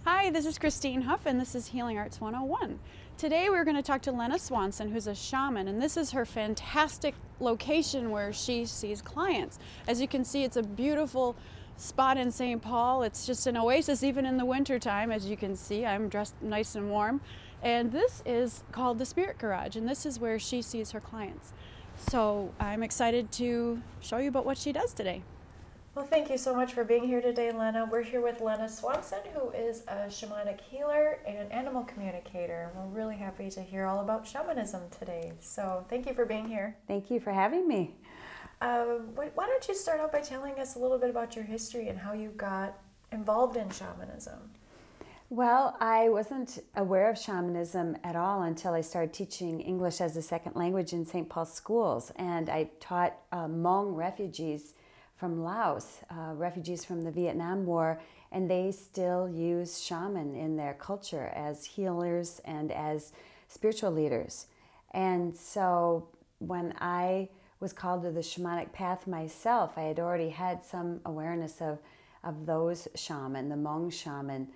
Hi, this is Christine Huff, and this is Healing Arts 101. Today we're going to talk to Lena Swanson, who's a shaman, and this is her fantastic location where she sees clients. As you can see, it's a beautiful spot in St. Paul. It's just an oasis even in the wintertime. As you can see, I'm dressed nice and warm. And this is called the Spirit Garage, and this is where she sees her clients. So I'm excited to show you about what she does today. Well, thank you so much for being here today, Lena. We're here with Lena Swanson, who is a shamanic healer and animal communicator. We're really happy to hear all about shamanism today. So thank you for being here. Thank you for having me. Why don't you start out by telling us a little bit about your history and how you got involved in shamanism? Well, I wasn't aware of shamanism at all until I started teaching English as a second language in St. Paul schools. And I taught Hmong refugees from Laos, refugees from the Vietnam War, and they still use shaman in their culture as healers and as spiritual leaders. And so when I was called to the shamanic path myself, I had already had some awareness of those shaman, the Hmong shaman.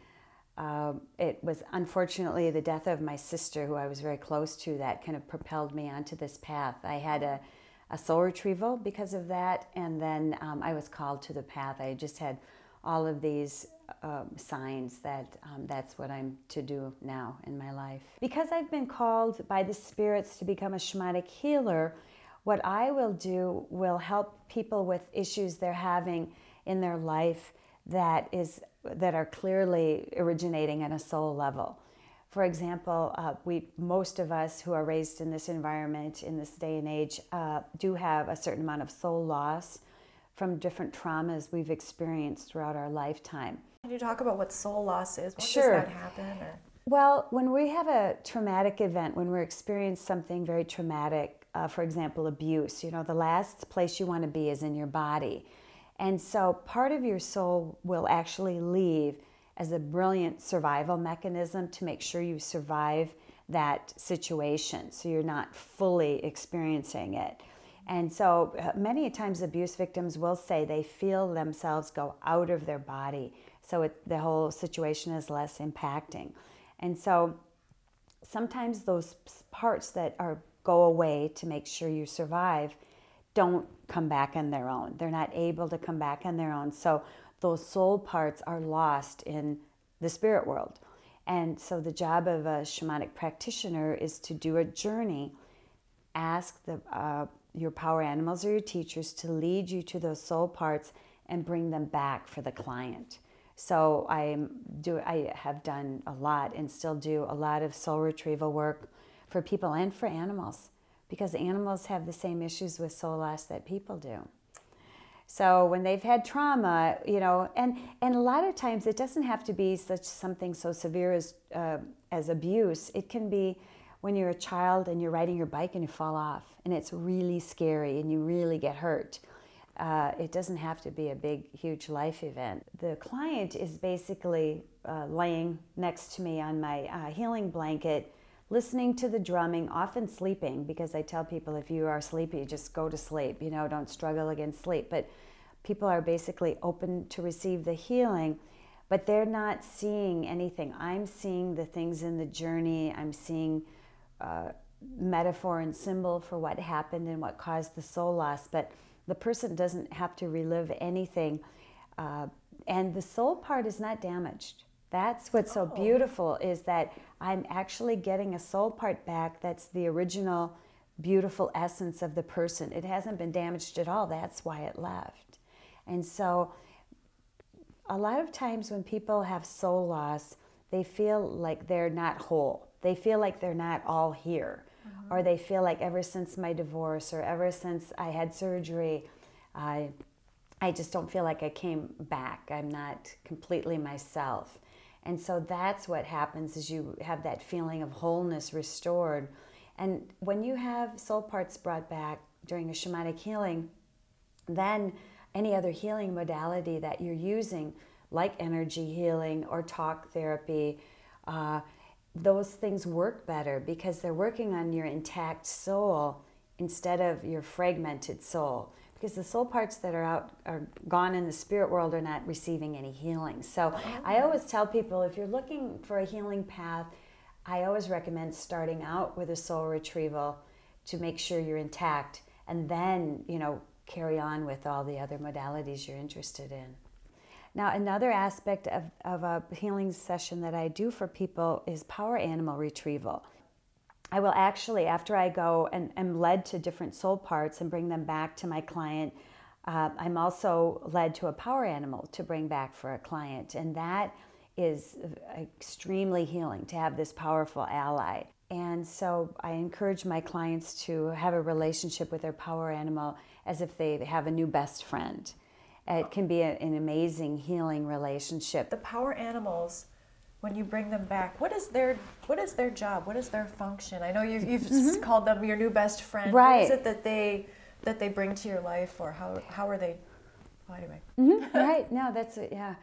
It was unfortunately the death of my sister, who I was very close to, that kind of propelled me onto this path. I had a soul retrieval because of that, and then I was called to the path. I just had all of these signs that that's what I'm to do now in my life. Because I've been called by the spirits to become a shamanic healer, what I will do will help people with issues they're having in their life that are clearly originating at a soul level. For example, most of us who are raised in this environment, in this day and age, do have a certain amount of soul loss from different traumas we've experienced throughout our lifetime. Can you talk about what soul loss is? When Sure. does that happen? Well, when we have a traumatic event, when we're experiencing something very traumatic, for example, abuse, the last place you want to be is in your body. And so part of your soul will actually leave as a brilliant survival mechanism to make sure you survive that situation, so you're not fully experiencing it. And so many times abuse victims will say they feel themselves go out of their body, so the whole situation is less impacting. And so sometimes those parts that go away to make sure you survive don't come back on their own. They're not able to come back on their own. So those soul parts are lost in the spirit world. And so the job of a shamanic practitioner is to do a journey, ask your power animals or your teachers to lead you to those soul parts and bring them back for the client. So I have done a lot and still do a lot of soul retrieval work for people and for animals, because animals have the same issues with soul loss that people do. So when they've had trauma, and a lot of times it doesn't have to be something so severe as abuse. It can be when you're a child and you're riding your bike and you fall off, and it's really scary and you really get hurt. It doesn't have to be a big, huge life event. The client is basically laying next to me on my healing blanket, listening to the drumming, often sleeping, because I tell people if you are sleepy, just go to sleep, don't struggle against sleep. But people are basically open to receive the healing, but they're not seeing anything. I'm seeing the things in the journey. I'm seeing metaphor and symbol for what happened and what caused the soul loss, but the person doesn't have to relive anything. And the soul part is not damaged. That's what's so beautiful, is that I'm actually getting a soul part back that's the original beautiful essence of the person. It hasn't been damaged at all. That's why it left. And so a lot of times when people have soul loss, they feel like they're not whole. They feel like they're not all here. Mm-hmm. Or they feel like ever since my divorce or ever since I had surgery, I just don't feel like I came back. I'm not completely myself. And so that's what happens, is you have that feeling of wholeness restored. And when you have soul parts brought back during a shamanic healing, then any other healing modality that you're using, like energy healing or talk therapy, those things work better because they're working on your intact soul instead of your fragmented soul. because the soul parts that are gone in the spirit world are not receiving any healing. So I always tell people, if you're looking for a healing path, I always recommend starting out with a soul retrieval to make sure you're intact, and then, you know, carry on with all the other modalities you're interested in. Now, another aspect of a healing session that I do for people is power animal retrieval. I will actually, after I go and am led to different soul parts and bring them back to my client, I'm also led to a power animal to bring back for a client. And that is extremely healing, to have this powerful ally. And so I encourage my clients to have a relationship with their power animal as if they have a new best friend. It can be an amazing healing relationship. The power animals, when you bring them back, what is their job? What is their function? I know you've called them your new best friend. Right. What is it that they bring to your life, or how are they? Oh, anyway. Right. No, that's yeah.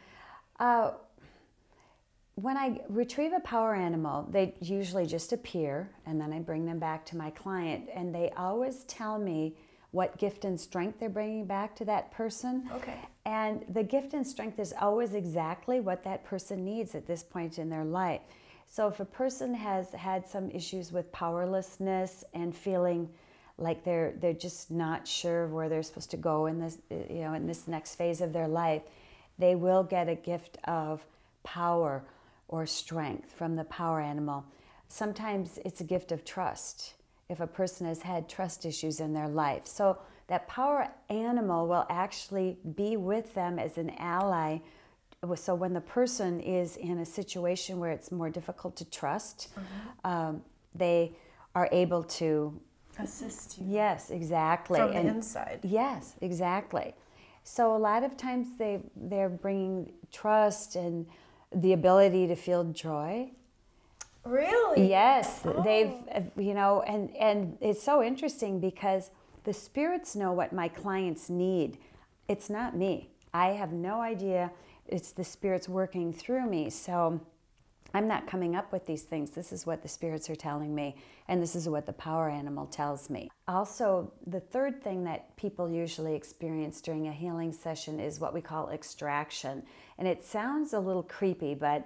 When I retrieve a power animal, they usually just appear, and then I bring them back to my client, and they always tell me what gift and strength they're bringing back to that person. Okay. And the gift and strength is always exactly what that person needs at this point in their life. So if a person has had some issues with powerlessness and feeling like they're just not sure where they're supposed to go in this, you know, in this next phase of their life, they will get a gift of power or strength from the power animal. Sometimes it's a gift of trust, if a person has had trust issues in their life. So that power animal will actually be with them as an ally. So when the person is in a situation where it's more difficult to trust, they are able to assist you. Yes, exactly. From the inside. Yes, exactly. So a lot of times they're bringing trust and the ability to feel joy. Really? Yes, Oh. they've, you know, and it's so interesting because the spirits know what my clients need. It's not me. I have no idea. It's the spirits working through me. So I'm not coming up with these things. This is what the spirits are telling me, and this is what the power animal tells me. Also, the third thing that people usually experience during a healing session is what we call extraction. And it sounds a little creepy, but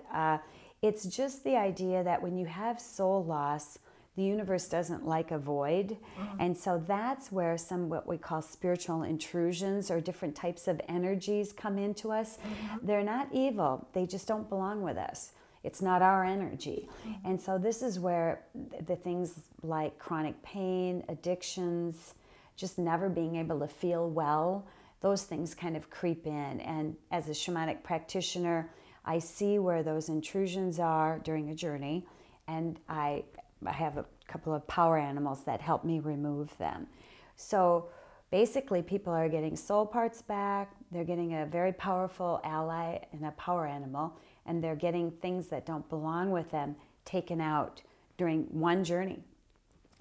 it's just the idea that when you have soul loss, the universe doesn't like a void. And so that's where some what we call spiritual intrusions or different types of energies come into us. They're not evil. They just don't belong with us. It's not our energy. And so this is where the things like chronic pain, addictions, just never being able to feel well, those things kind of creep in. And as a shamanic practitioner, I see where those intrusions are during a journey, and I have a couple of power animals that help me remove them. So basically, people are getting soul parts back, they're getting a very powerful ally and a power animal, and they're getting things that don't belong with them taken out during one journey.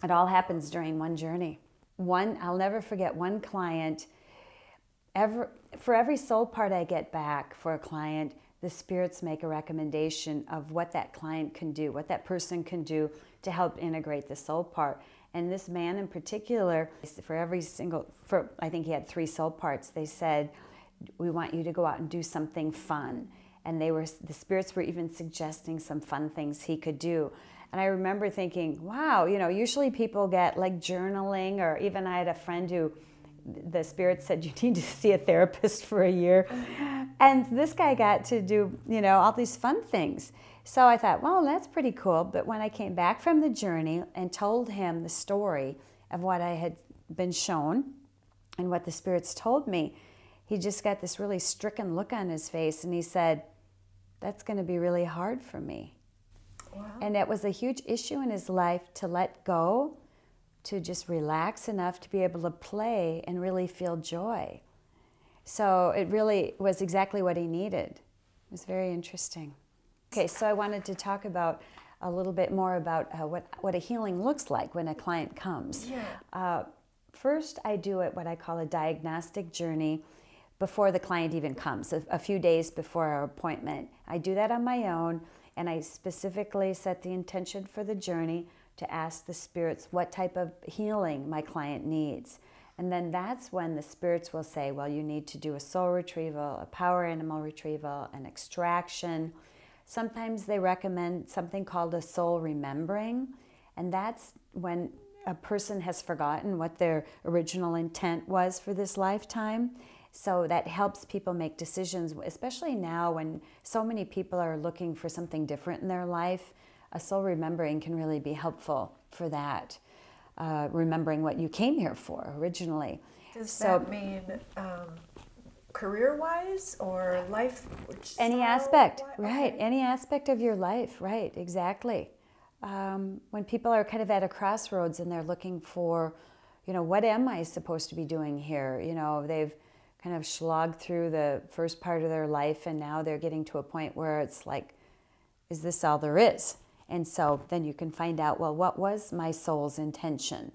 It all happens during one journey. I'll never forget one client, for every soul part I get back for a client, the spirits make a recommendation of what that client can do, what that person can do to help integrate the soul part. And this man in particular, I think he had 3 soul parts, they said, we want you to go out and do something fun. And the spirits were even suggesting some fun things he could do. And I remember thinking, wow, you know, usually people get like journaling, or even I had a friend who the spirit said you need to see a therapist for a year. And this guy got to do, you know, all these fun things. So I thought, well, that's pretty cool. But when I came back from the journey and told him the story of what I had been shown and what the spirits told me, he just got this really stricken look on his face, and he said, that's going to be really hard for me. Wow. And it was a huge issue in his life to let go, to just relax enough to be able to play and really feel joy. So it really was exactly what he needed. It was very interesting. Okay, so I wanted to talk about a little bit more about what a healing looks like when a client comes. Yeah. First, I do what I call a diagnostic journey before the client even comes, a few days before our appointment. I do that on my own, and I specifically set the intention for the journey to ask the spirits what type of healing my client needs. And then that's when the spirits will say, well, you need to do a soul retrieval, a power animal retrieval, an extraction. Sometimes they recommend something called a soul remembering, and that's when a person has forgotten what their original intent was for this lifetime. So that helps people make decisions, especially now when so many people are looking for something different in their life. A soul remembering can really be helpful for that, remembering what you came here for originally. Does that mean career-wise or life? Any aspect, right? Okay. Any aspect of your life, right? Exactly. When people are kind of at a crossroads and they're looking for, what am I supposed to be doing here? They've kind of slogged through the first part of their life and now they're getting to a point where it's like, is this all there is? And so then you can find out, well, what was my soul's intention?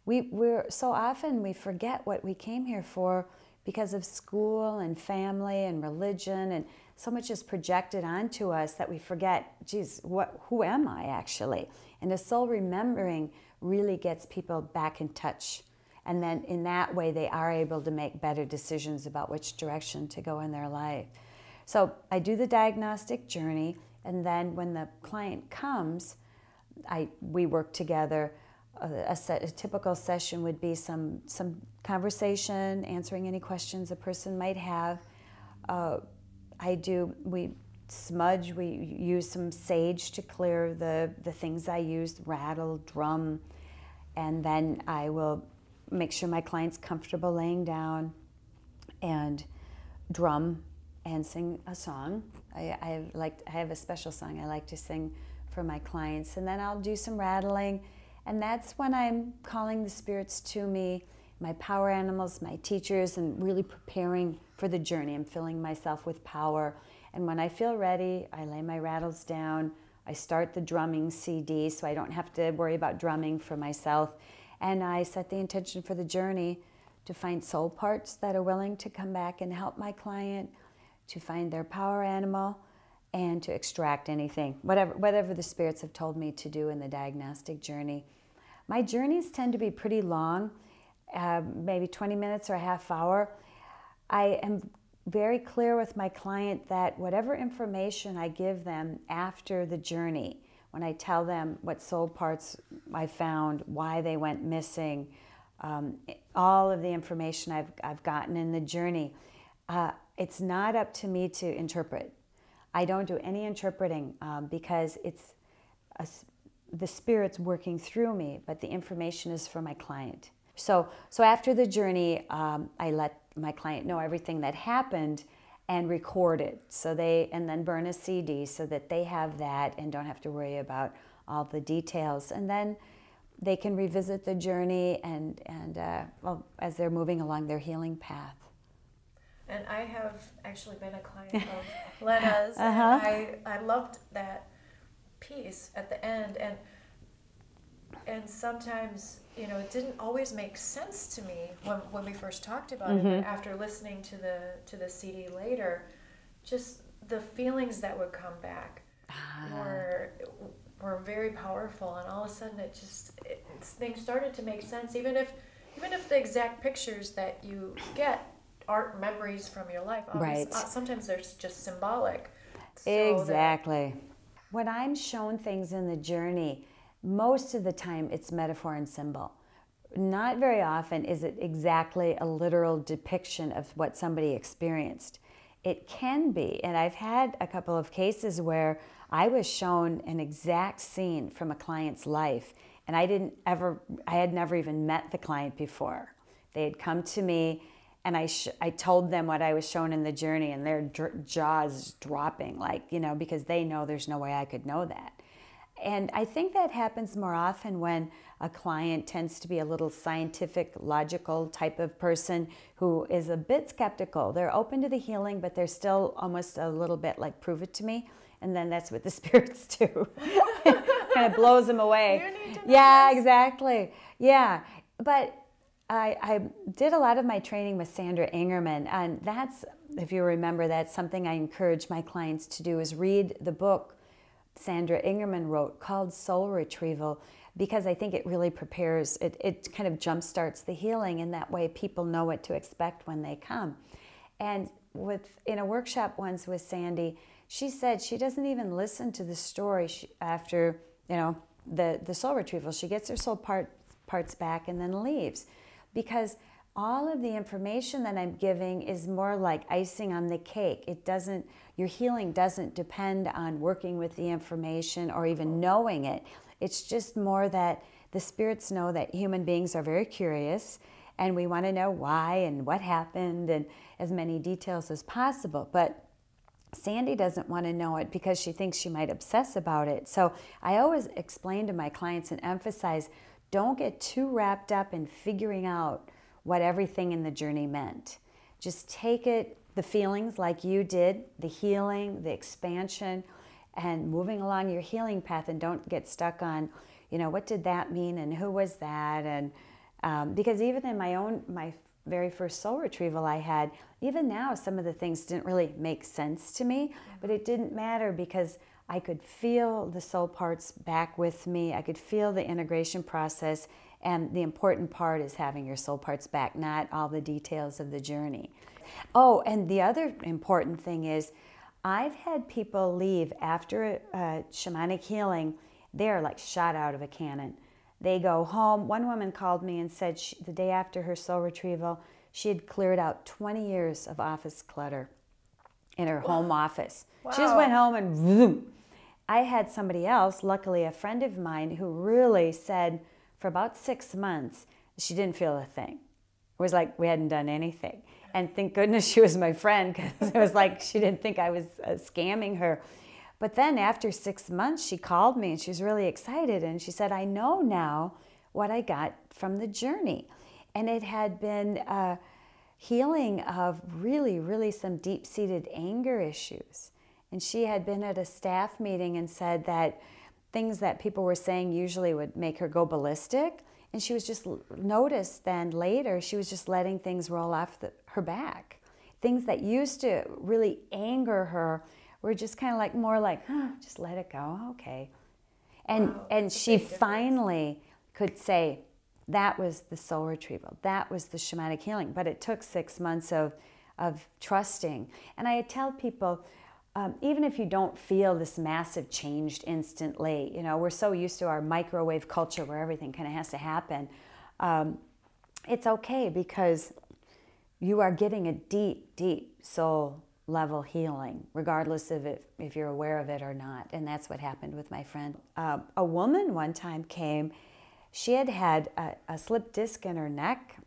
We're so often we forget what we came here for because of school and family and religion, and so much is projected onto us that we forget, geez, who am I actually? And a soul remembering really gets people back in touch. And then in that way, they are able to make better decisions about which direction to go in their life. So I do the diagnostic journey, and then when the client comes, we work together. A typical session would be some conversation, answering any questions a person might have. We smudge, we use some sage to clear the things I used, rattle, drum, and then I will make sure my client's comfortable laying down and drum and sing a song. I have a special song I like to sing for my clients, and then I'll do some rattling, and that's when I'm calling the spirits to me, my power animals, my teachers, and really preparing for the journey. I'm filling myself with power, and when I feel ready, I lay my rattles down. I start the drumming CD so I don't have to worry about drumming for myself, and I set the intention for the journey to find soul parts that are willing to come back and help my client, to find their power animal, and to extract anything, whatever the spirits have told me to do in the diagnostic journey. My journeys tend to be pretty long, maybe 20 minutes or a half hour. I am very clear with my client that whatever information I give them after the journey, when I tell them what soul parts I found, why they went missing, all of the information I've gotten in the journey, it's not up to me to interpret. I don't do any interpreting because it's the spirit's working through me, but the information is for my client. So after the journey, I let my client know everything that happened and record it. And then burn a CD so that they have that and don't have to worry about all the details. And then they can revisit the journey and as they're moving along their healing path. And I have actually been a client of Lena's, and I loved that piece at the end, and sometimes it didn't always make sense to me when we first talked about it, but after listening to the CD later, just the feelings that would come back were very powerful, and all of a sudden things started to make sense, even if the exact pictures that you get aren't memories from your life. Right. Sometimes they're just symbolic. Exactly. When I'm shown things in the journey, most of the time it's metaphor and symbol. Not very often is it exactly a literal depiction of what somebody experienced. It can be, and I've had a couple of cases where I was shown an exact scene from a client's life, and I had never even met the client before. They had come to me, and I told them what I was shown in the journey, and their jaws dropping, because they know there's no way I could know that. And I think that happens more often when a client tends to be a little scientific, logical type of person who is a bit skeptical. They're open to the healing, but they're still almost a little bit like, prove it to me. And then that's what the spirits do. Kind of blows them away. You need to know this. Exactly. Yeah. But I did a lot of my training with Sandra Ingerman, and that's, if you remember, that's something I encourage my clients to do, is read the book Sandra Ingerman wrote called Soul Retrieval, because I think it really prepares, it kind of jumpstarts the healing, and that way people know what to expect when they come. And in a workshop once with Sandy, she said she doesn't even listen to the story after, the soul retrieval. She gets her soul parts back and then leaves, because all of the information that I'm giving is more like icing on the cake. Your healing doesn't depend on working with the information or even knowing it. It's just more that the spirits know that human beings are very curious, and we want to know why and what happened and as many details as possible. But Sandy doesn't want to know it because she thinks she might obsess about it. So I always explain to my clients and emphasize, don't get too wrapped up in figuring out what everything in the journey meant. Just take it, the feelings like you did, the healing, the expansion, and moving along your healing path, and don't get stuck on, what did that mean and who was that? And because even in my very first soul retrieval I had, even now some of the things didn't really make sense to me, but it didn't matter because I could feel the soul parts back with me. I could feel the integration process, and the important part is having your soul parts back, not all the details of the journey. Oh, and the other important thing is, I've had people leave after a shamanic healing, they're like shot out of a cannon. They go home. One woman called me and said the day after her soul retrieval, she had cleared out 20 years of office clutter in her home office. Wow. She just went home and vroom. I had somebody else, luckily a friend of mine, who really said for about 6 months, she didn't feel a thing. It was like we hadn't done anything. And thank goodness she was my friend, because it was like she didn't think I was scamming her. But then after 6 months, she called me and she was really excited. And she said, I know now what I got from the journey. And it had been a healing of really, really some deep-seated anger issues. And she had been at a staff meeting and said that things that people were saying usually would make her go ballistic. And she was just noticed then later, she was just letting things roll off her back. Things that used to really anger her were just kind of like more like, just let it go, okay. And wow, and she finally could say, that was the soul retrieval, that was the shamanic healing. But it took 6 months of trusting. And I tell people, even if you don't feel this massive change instantly, we're so used to our microwave culture where everything kind of has to happen. It's okay, because you are getting a deep, deep soul level healing, regardless of if you're aware of it or not. And that's what happened with my friend. A woman one time came, she had a slipped disc in her neck,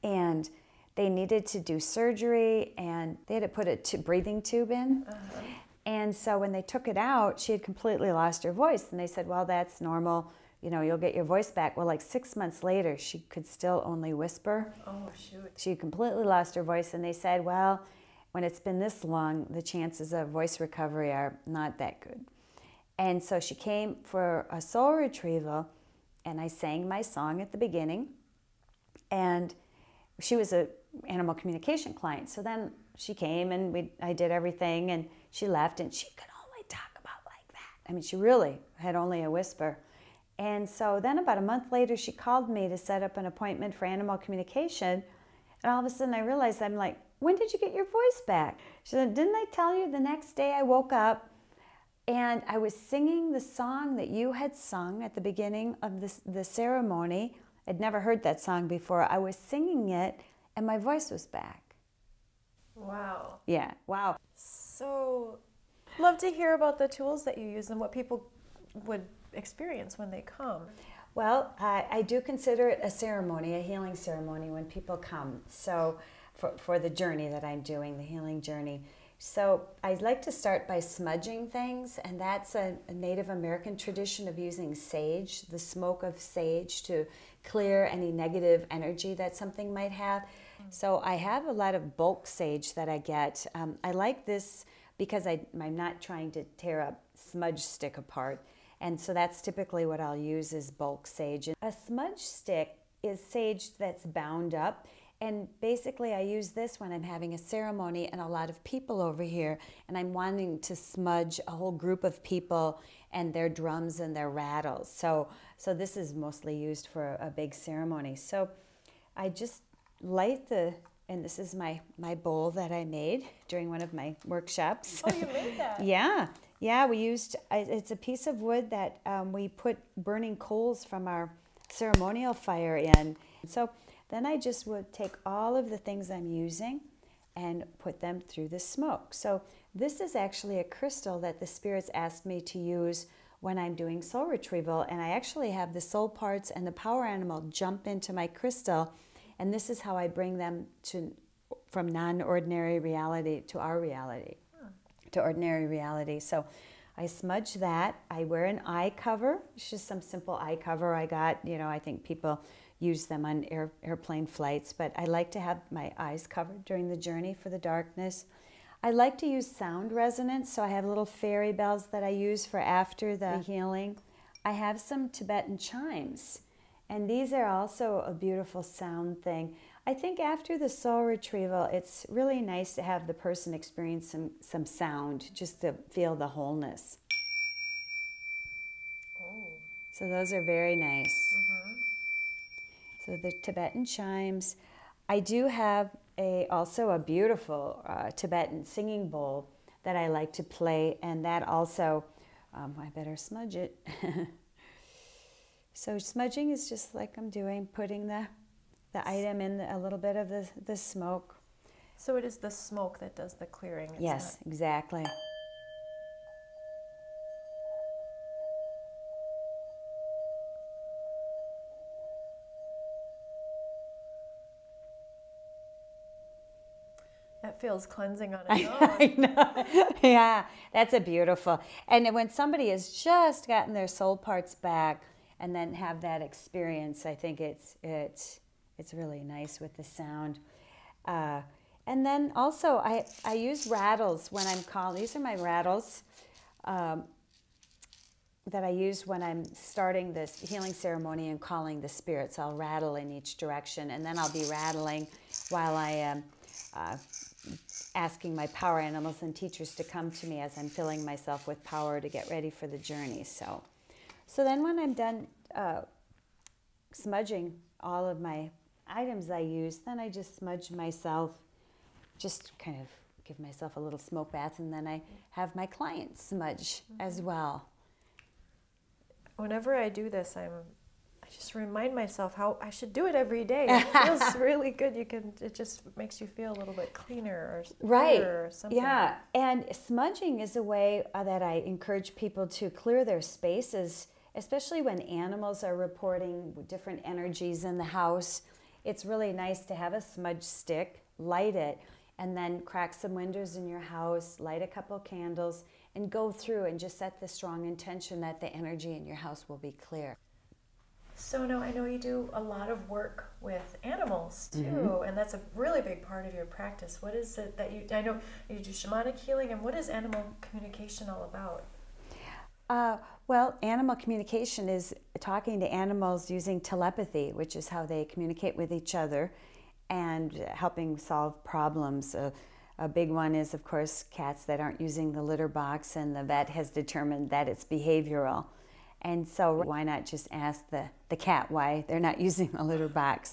and they needed to do surgery, and they had to put a breathing tube in. Uh-huh. And so when they took it out, she had completely lost her voice. And they said, well, that's normal. You'll get your voice back. Well, like 6 months later, she could still only whisper. Oh, shoot. She completely lost her voice. And they said, well, when it's been this long, the chances of voice recovery are not that good. And so she came for a soul retrieval, and I sang my song at the beginning. And she was a animal communication client. So then she came and I did everything, and she left, and she could only talk about like that. I mean, she really had only a whisper. And so then about a month later, she called me to set up an appointment for animal communication. And all of a sudden I realized, I'm like, when did you get your voice back? She said, didn't I tell you the next day I woke up and I was singing the song that you had sung at the beginning of the ceremony. I'd never heard that song before. I was singing it, and my voice was back. Wow. Yeah, wow. So, love to hear about the tools that you use and what people would experience when they come. Well, I do consider it a ceremony, a healing ceremony when people come. So, for the journey that I'm doing, the healing journey. So I like to start by smudging things, and that's a Native American tradition of using sage, the smoke of sage, to clear any negative energy that something might have. So I have a lot of bulk sage that I get. I like this because I'm not trying to tear a smudge stick apart, and so that's typically what I'll use is bulk sage. A smudge stick is sage that's bound up, And basically I use this when I'm having a ceremony and a lot of people over here, and I'm wanting to smudge a whole group of people and their drums and their rattles. So this is mostly used for a big ceremony. So I just light and this is my bowl that I made during one of my workshops. Oh, you made that? Yeah, we used, it's a piece of wood that we put burning coals from our ceremonial fire in. So then I just would take all of the things I'm using and put them through the smoke. So this is actually a crystal that the spirits asked me to use when I'm doing soul retrieval, and I actually have the soul parts and the power animal jump into my crystal, and this is how I bring them from non-ordinary reality to our reality, to ordinary reality. So I smudge that. I wear an eye cover. It's just some simple eye cover I got. I think people use them on airplane flights, but I like to have my eyes covered during the journey for the darkness. I like to use sound resonance, so I have little fairy bells that I use for after the healing. I have some Tibetan chimes, and these are also a beautiful sound thing. I think after the soul retrieval, it's really nice to have the person experience some sound, just to feel the wholeness. Oh. So those are very nice. So the Tibetan chimes. I do have also a beautiful Tibetan singing bowl that I like to play, and that also, I better smudge it. So smudging is just like I'm doing, putting the item in a little bit of the smoke. So it is the smoke that does the clearing. Yes, exactly. That feels cleansing on its own. I know. Yeah, that's a beautiful. And when somebody has just gotten their soul parts back and then have that experience, I think it's really nice with the sound. And then also I use rattles when I'm calling. These are my rattles that I use when I'm starting this healing ceremony and calling the spirits. I'll rattle in each direction, and then I'll be rattling while I am asking my power animals and teachers to come to me as I'm filling myself with power to get ready for the journey. So then when I'm done smudging all of my items I use, then I just smudge myself, just kind of give myself a little smoke bath, and then I have my clients smudge as well. Whenever I do this, I just remind myself how I should do it every day. It feels really good. It just makes you feel a little bit cleaner or clearer or something. Yeah, and smudging is a way that I encourage people to clear their spaces, especially when animals are reporting different energies in the house. It's really nice to have a smudge stick, light it, and then crack some windows in your house, light a couple candles, and go through and just set the strong intention that the energy in your house will be clear. So now I know you do a lot of work with animals too, and that's a really big part of your practice. What is it that I know you do shamanic healing, and what is animal communication all about? Well, animal communication is talking to animals using telepathy, which is how they communicate with each other and helping solve problems. A big one is, of course, cats that aren't using the litter box, and the vet has determined that it's behavioral. And so why not just ask the cat why they're not using the litter box?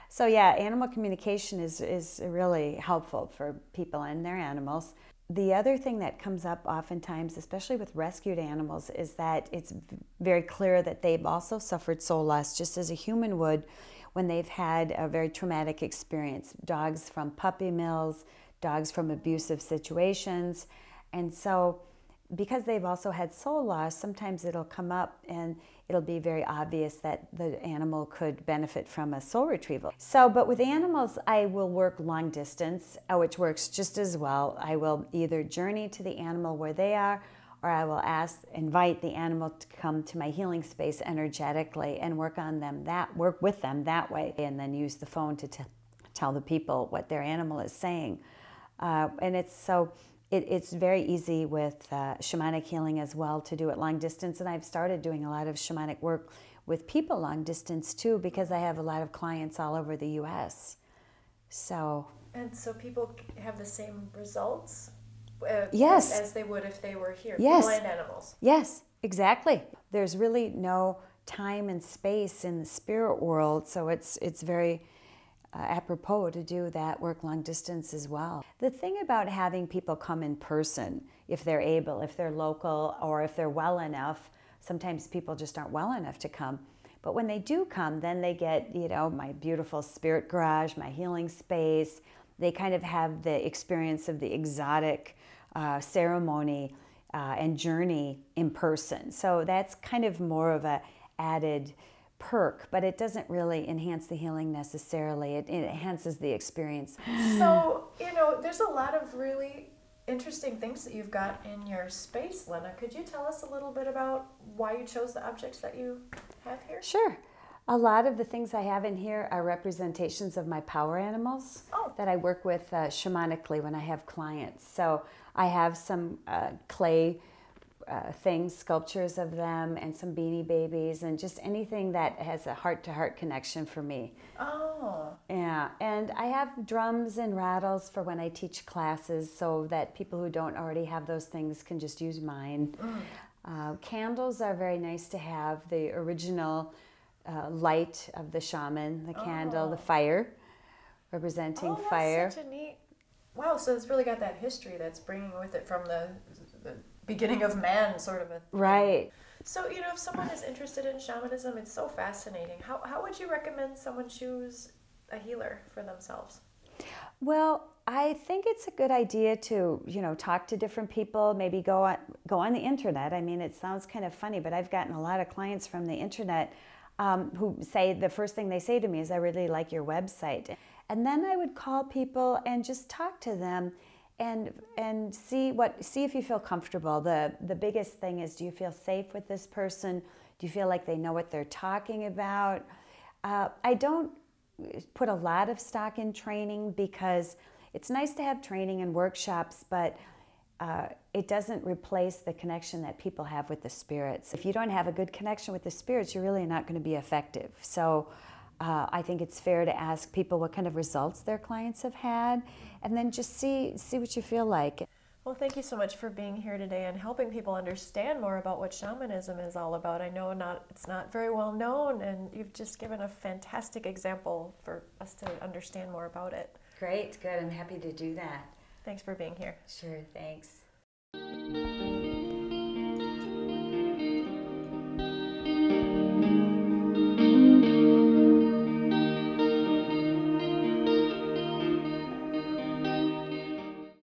So yeah, animal communication is really helpful for people and their animals. The other thing that comes up oftentimes, especially with rescued animals, is that it's very clear that they've also suffered soul loss, just as a human would when they've had a very traumatic experience. Dogs from puppy mills, dogs from abusive situations. And so because they've also had soul loss, sometimes it'll come up and it'll be very obvious that the animal could benefit from a soul retrieval. But with animals, I will work long distance, which works just as well. I will either journey to the animal where they are, or I will invite the animal to come to my healing space energetically and work with them that way, and then use the phone to tell the people what their animal is saying. And it's very easy with shamanic healing as well to do it long distance, and I've started doing a lot of shamanic work with people long distance too, because I have a lot of clients all over the U.S. So. And so people have the same results Yes. as they would if they were here, Yes. people and animals. Yes, exactly. There's really no time and space in the spirit world, so it's very apropos to do that work long distance as well. The thing about having people come in person, if they're able, if they're local, or if they're well enough, sometimes people just aren't well enough to come. But when they do come, then they get, my beautiful spirit garage, my healing space. They kind of have the experience of the exotic ceremony and journey in person. So that's kind of more of a added perk, but it doesn't really enhance the healing necessarily. It enhances the experience. So, there's a lot of really interesting things that you've got in your space, Lynna. Could you tell us a little bit about why you chose the objects that you have here? Sure. A lot of the things I have in here are representations of my power animals that I work with shamanically when I have clients. So I have some clay things, sculptures of them, and some beanie babies, and just anything that has a heart-to-heart connection for me. Oh. Yeah, and I have drums and rattles for when I teach classes so that people who don't already have those things can just use mine. Candles are very nice to have. The original light of the shaman, the candle, the fire, representing fire. That's such a neat... Wow, so it's really got that history that's bringing with it from the beginning of man, sort of a thing. Right. So, if someone is interested in shamanism, it's so fascinating. How would you recommend someone choose a healer for themselves? Well, I think it's a good idea to, talk to different people, maybe go on the internet. I mean, it sounds kind of funny, but I've gotten a lot of clients from the internet who say the first thing they say to me is, I really like your website. And then I would call people and just talk to them and see if you feel comfortable. The biggest thing is, do you feel safe with this person? Do you feel like they know what they're talking about? I don't put a lot of stock in training because it's nice to have training and workshops, but it doesn't replace the connection that people have with the spirits. If you don't have a good connection with the spirits, you're really not going to be effective. So I think it's fair to ask people what kind of results their clients have had, and then just see what you feel like. Well, thank you so much for being here today and helping people understand more about what shamanism is all about. I know it's not very well known, and you've just given a fantastic example for us to understand more about it. Great, good. I'm happy to do that. Thanks for being here. Sure, thanks.